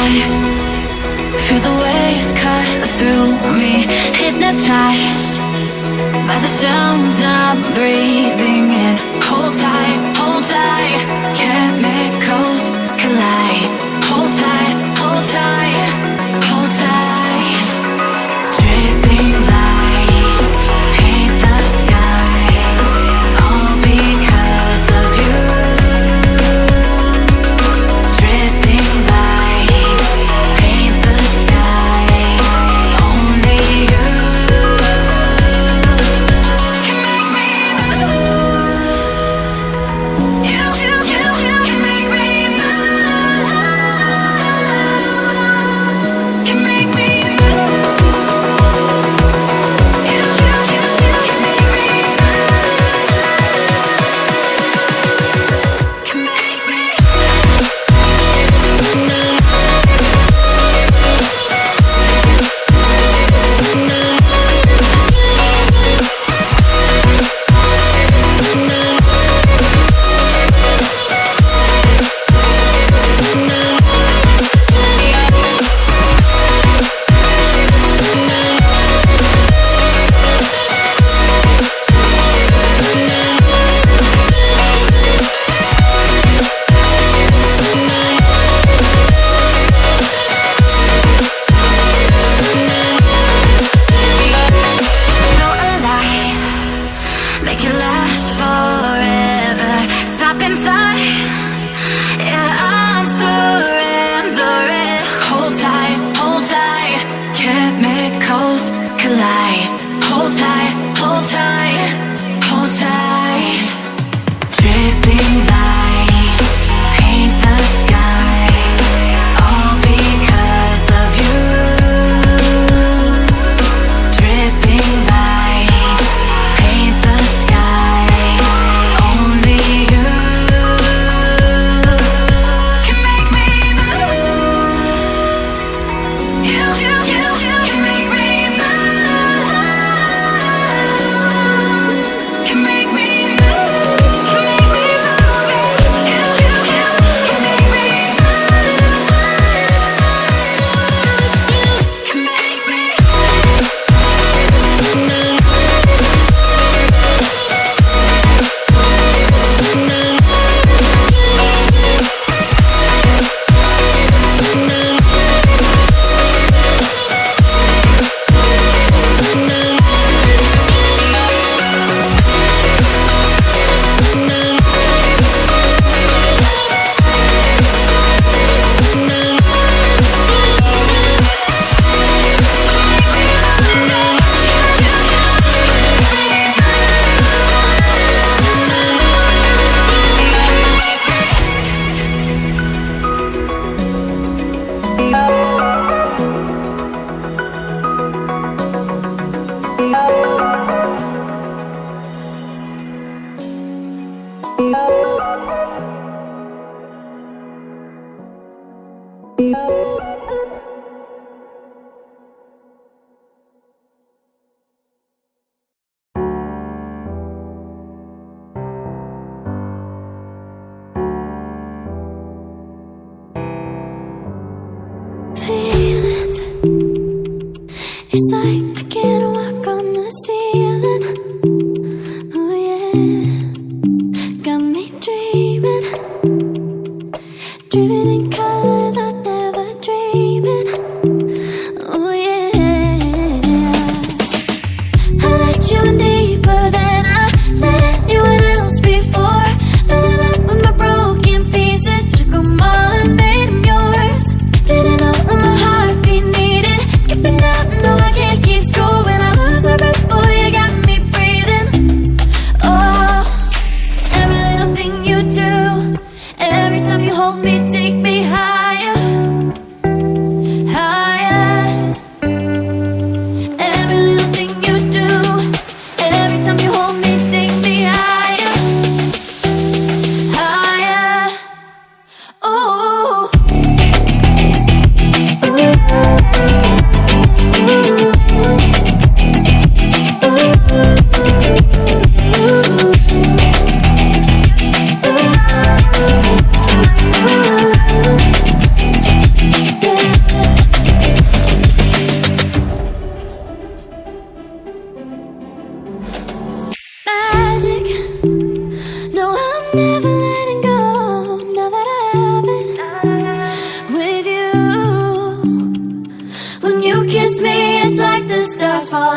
fly. Feel the waves cut through me, hypnotized by the sounds I'm breathing in. Hold tight, chemicals collide. Hold tight, hold tight, hold tight. Dripping lights paint the skies, all because of you. Dripping lights paint the skies, only you can make me move. You can make me move. Can make me move. You can make me move. Can make me. Feel alive, make it last forever. Stop in time, yeah, I'm surrendering. Hold tight, chemicals collide. Hold tight, hold tight, hold tight. Dripping lights paint the skies, all because of you. Dripping lights paint the skies, only you can make me move. You can make me move. Can make me move. Can make me move. You can make me move. Can make me. Feelings, it's like I can't walk on the ceiling. Oh yeah, got me dreaming, dreaming in colors I never dreamed in. Oh yeah, I let you in deeper than I let anyone else before. Fell in love with my broken pieces, took them all and made them yours. Didn't know what my heartbeat needed,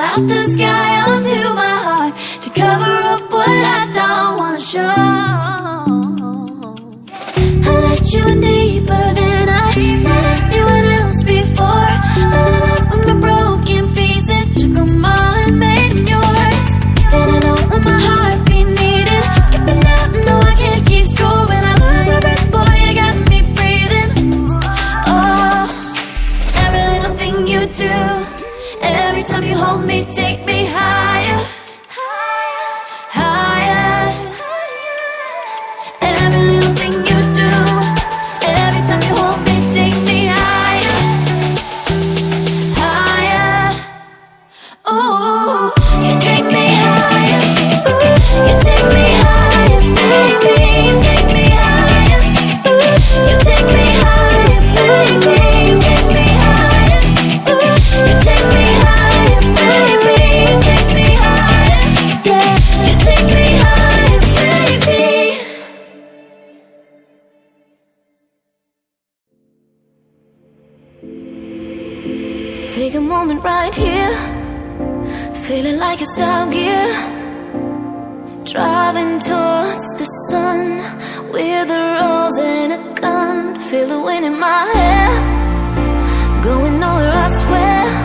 out the sky onto my heart to cover up what I don't wanna show. I let you in deeper than I let anyone else before. Filling up with my broken pieces, took them all and made them yours. Didn't know what my heartbeat needed. Skipping out, no I can't keep score. When I lose my breath, boy, you got me breathing. Oh, every little thing you do, every time you hold me, take me higher, higher. Every little thing you do, every time you hold me, take me higher, higher. Ooh, you take me higher. You take me higher, baby. You take me higher. You take me higher, baby. You take me higher. You take me higher, baby. You take me higher. Yeah, you take me higher, baby. Take a moment right here, feeling like it's out gear. Driving towards the sun with a rose and a gun. Feel the wind in my hair, going nowhere I swear.